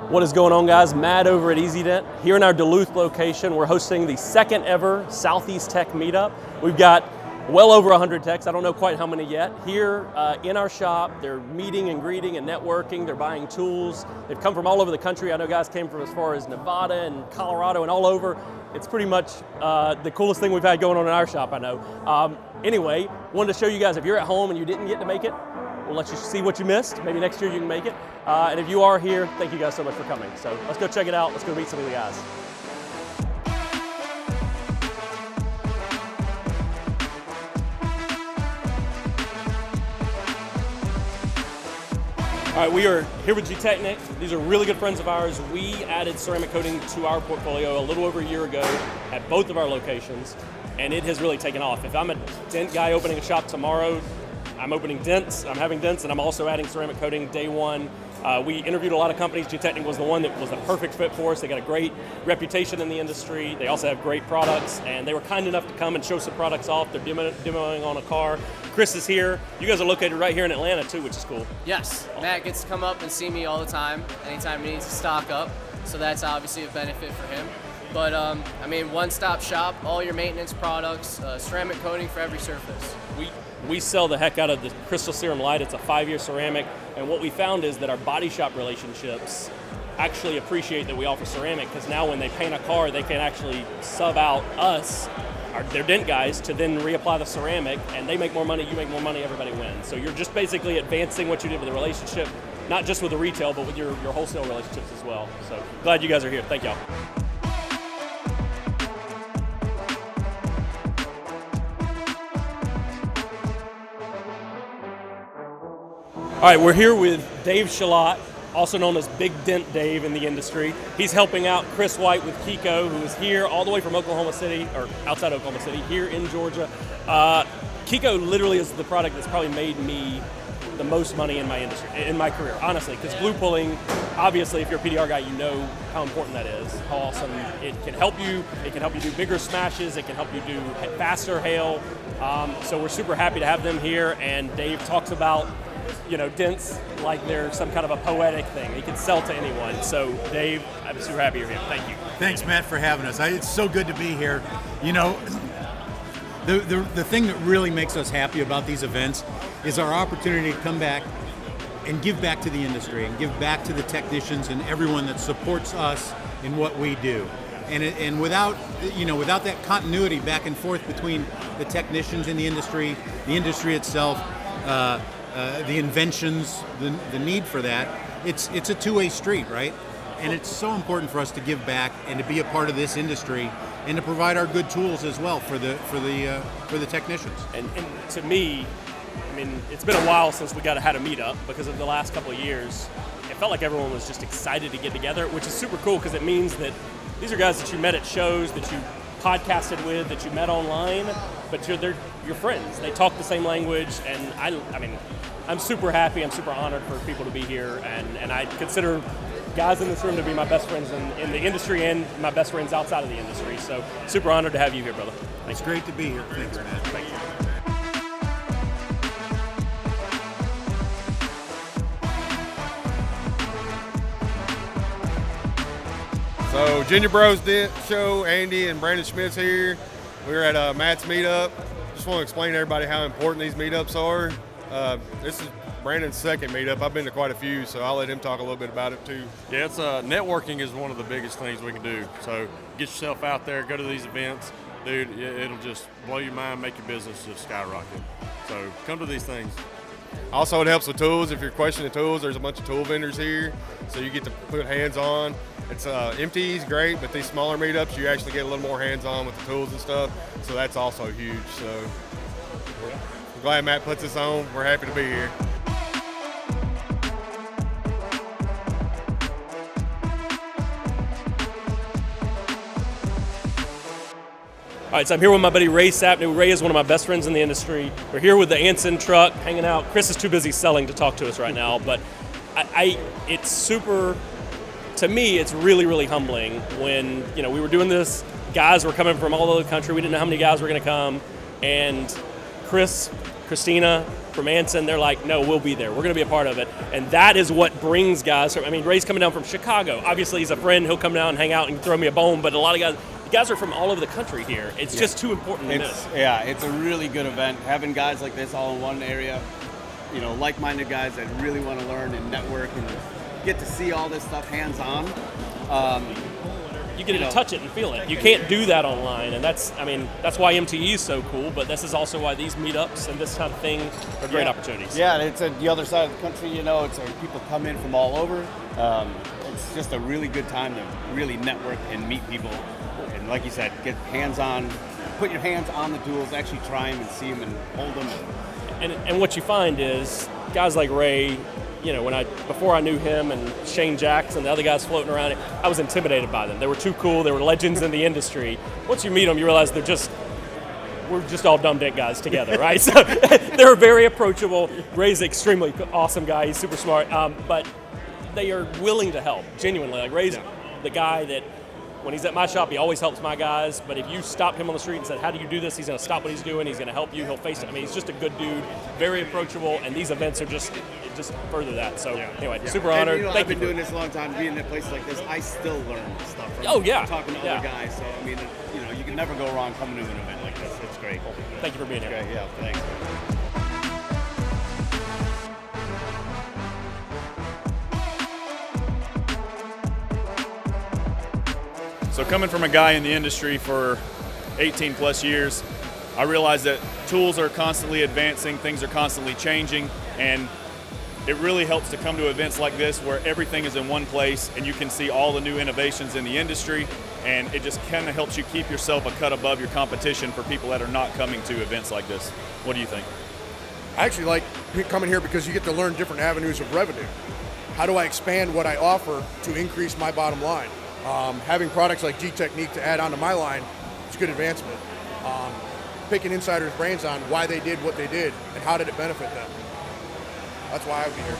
What is going on, guys? Matt over at Dent. Here in our Duluth location, we're hosting the second ever Southeast Tech Meetup. We've got well over 100 techs, I don't know quite how many yet, here in our shop. They're meeting and greeting and networking, they're buying tools. They've come from all over the country. I know guys came from as far as Nevada and Colorado and all over. It's pretty much the coolest thing we've had going on in our shop, I know. Anyway, wanted to show you guys, if you're at home and you didn't get to make it, we'll let you see what you missed. Maybe next year you can make it. And if you are here, thank you guys so much for coming. So let's go check it out. Let's go meet some of the guys. All right, we are here with Gtechnic. These are really good friends of ours. We added ceramic coating to our portfolio a little over a year ago at both of our locations, and it has really taken off. If I'm a Dent guy opening a shop tomorrow, I'm opening Dents, I'm having Dents, and I'm also adding ceramic coating day one. We interviewed a lot of companies. Gtechnic was the one that was the perfect fit for us. They got a great reputation in the industry. They also have great products, and they were kind enough to come and show some products off. They're demoing on a car. Chris is here. You guys are located right here in Atlanta too, which is cool. Yes, Matt gets to come up and see me all the time, anytime he needs to stock up. So that's obviously a benefit for him. But I mean, one-stop shop, all your maintenance products, ceramic coating for every surface. We sell the heck out of the Crystal Serum Light. It's a 5-year ceramic, and what we found is that our body shop relationships actually appreciate that we offer ceramic, because now when they paint a car, they can actually sub out us, their Dent guys, to then reapply the ceramic, and they make more money, you make more money, everybody wins. So you're just basically advancing what you did with the relationship, not just with the retail, but with your wholesale relationships as well. So glad you guys are here. Thank y'all. All right, we're here with Dave Shalat, also known as Big Dent Dave in the industry. He's helping out Chris White with Kiko, who is here all the way from Oklahoma City, or outside Oklahoma City, here in Georgia. Kiko literally is the product that's probably made me the most money in my industry, in my career, honestly, because glue pulling, obviously, if you're a PDR guy, you know how important that is, how awesome it can help you. It can help you do bigger smashes. It can help you do faster hail. So we're super happy to have them here, and Dave talks about dents like they're some kind of a poetic thing. He can sell to anyone. So, Dave, I'm super happy you're here. Thank you. Thanks, Matt, for having us. It's so good to be here. The thing that really makes us happy about these events is our opportunity to come back and give back to the industry and give back to the technicians and everyone that supports us in what we do. And without that continuity back and forth between the technicians in the industry itself, the inventions, the need for that, it's a two-way street, right? And it's so important for us to give back and to be a part of this industry and to provide our good tools as well for the technicians. And to me, I mean, it's been a while since we had a meetup because of the last couple of years. It felt like everyone was just excited to get together, which is super cool because it means that these are guys that you met at shows, that you podcasted with, that you met online, but they're your friends. They talk the same language, and I mean, I'm super happy. I'm super honored for people to be here, and I consider guys in this room to be my best friends in the industry and my best friends outside of the industry. So super honored to have you here, brother. It's great to be here. Thanks, man. Thank you. So Junior Bros Dent Show, Andy and Brandon Schmidt's here. We're at Matt's meetup. Just want to explain to everybody how important these meetups are. This is Brandon's second meetup. I've been to quite a few, so I'll let him talk a little bit about it too. Yeah, it's networking is one of the biggest things we can do. So get yourself out there, go to these events. Dude, it'll just blow your mind, make your business just skyrocket. So come to these things. Also, it helps with tools. If you're questioning tools, there's a bunch of tool vendors here, so you get to put hands on. It's MTE's great, but these smaller meetups, you actually get a little more hands on with the tools and stuff. So that's also huge. So I'm glad Matt puts this on. We're happy to be here. All right, so I'm here with my buddy Ray Sapney. Ray is one of my best friends in the industry. We're here with the Anson truck, hanging out. Chris is too busy selling to talk to us right now, but it's super, to me, it's really, really humbling when, we were doing this, guys were coming from all over the country. We didn't know how many guys were going to come, and Christina, from Anson, they're like, no, we'll be there. We're going to be a part of it. And that is what brings guys from, I mean, Ray's coming down from Chicago. Obviously, he's a friend. He'll come down and hang out and throw me a bone. But a lot of guys are from all over the country here. It's just too important to miss. Yeah, it's a really good event. Having guys like this all in one area, you know, like-minded guys that really want to learn and network and get to see all this stuff hands-on. You get to touch it and feel it. You can't do that online, and that's why MTE is so cool, but this is also why these meetups and this kind of thing are great opportunities. Yeah, and it's at the other side of the country, you know, it's people come in from all over. It's just a really good time to really network and meet people. And like you said, get hands-on, put your hands on the tools, actually try them and see them and hold them. And what you find is guys like Ray, you know, before I knew him and Shane Jackson, the other guys floating around, I was intimidated by them. They were too cool. They were legends in the industry. Once you meet them, you realize we're just all dumb Dent guys together, right? So they're very approachable. Ray's an extremely awesome guy. He's super smart, but they are willing to help, genuinely. Like Ray's the guy that, when he's at my shop, he always helps my guys, but if you stopped him on the street and said, how do you do this? He's going to stop what he's doing. He's going to help you. He'll face it. I mean, he's just a good dude, very approachable, and these events are just further that. So anyway, super honored. And, you know, Thank I've been you doing this a long time, being in places like this. I still learn stuff from talking to other guys. So, I mean, you know, you can never go wrong coming to an event like this. It's great. Thank you for being here. Great, yeah, thanks. So coming from a guy in the industry for 18 plus years, I realize that tools are constantly advancing, things are constantly changing, and it really helps to come to events like this where everything is in one place and you can see all the new innovations in the industry, and it just kind of helps you keep yourself a cut above your competition for people that are not coming to events like this. What do you think? I actually like coming here because you get to learn different avenues of revenue. How do I expand what I offer to increase my bottom line? Having products like Gtechnic to add onto my line is good advancement. Picking insiders' brains on why they did what they did and how did it benefit them. That's why I would be here.